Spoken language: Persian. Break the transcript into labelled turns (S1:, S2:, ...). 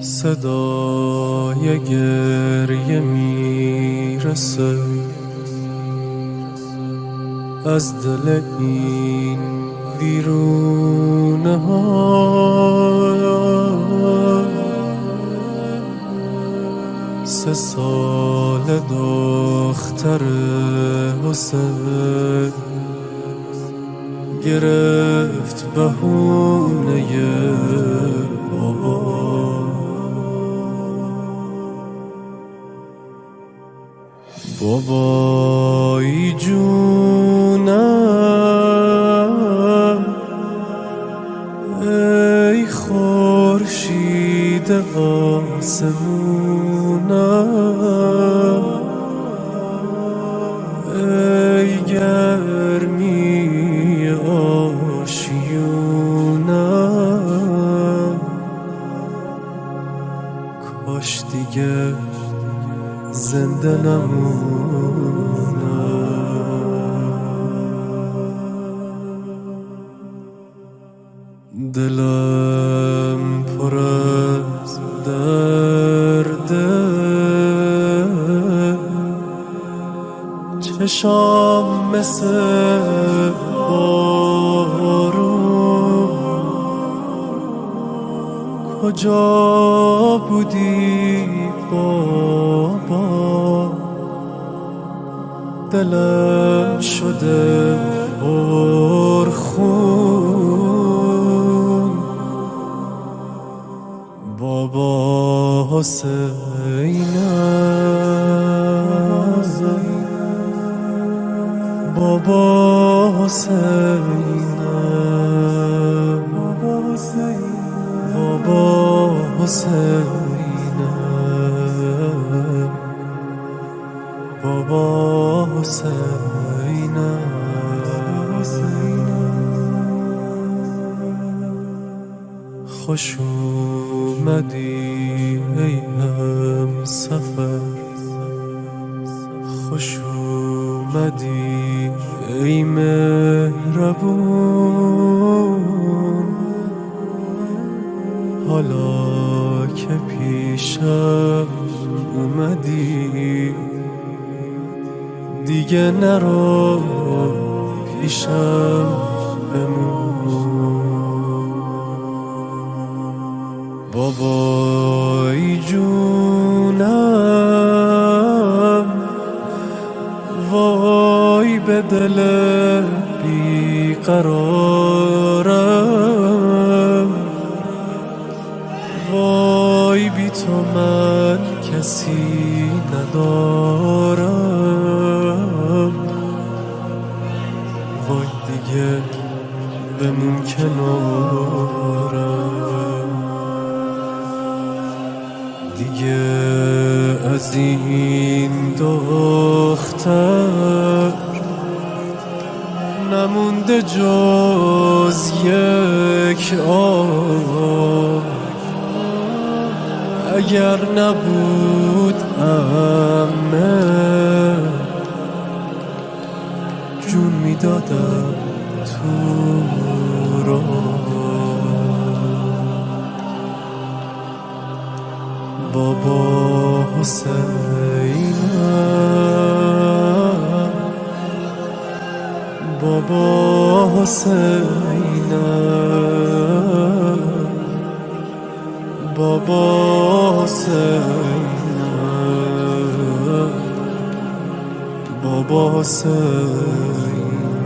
S1: صدای گریه میرسه از دل این ویرونه ها. 3 سال دختر حسین گرفت بهونه بابا. بابایی جونم ای خورشید آسمونم، ای گرمی آشیونم، کاش دیگه زنده نمونم. دلم پر از درده، چشام مثل بارون، کجا بودی بابا؟ دلم شده پرخون. بابا حسینم، بابا حسینم، بابا حسینم، بابا حسینم. خوش اومدی ای همسفر، خوش اومدی ای مهربون، حالا که پیشم اومدی دیگه نرو پیشم بمون. بابایی جونم وای به دل بیقرارم، وای بی تو من کسی ندارم، وای دیگه بمون کنارم، دیگه از این دختر نمونده جز یک آه. اگر نبود عمه جون میدادم تو راه. بابا حسینم، بابا حسینم، بابا حسینم، بابا حسینم.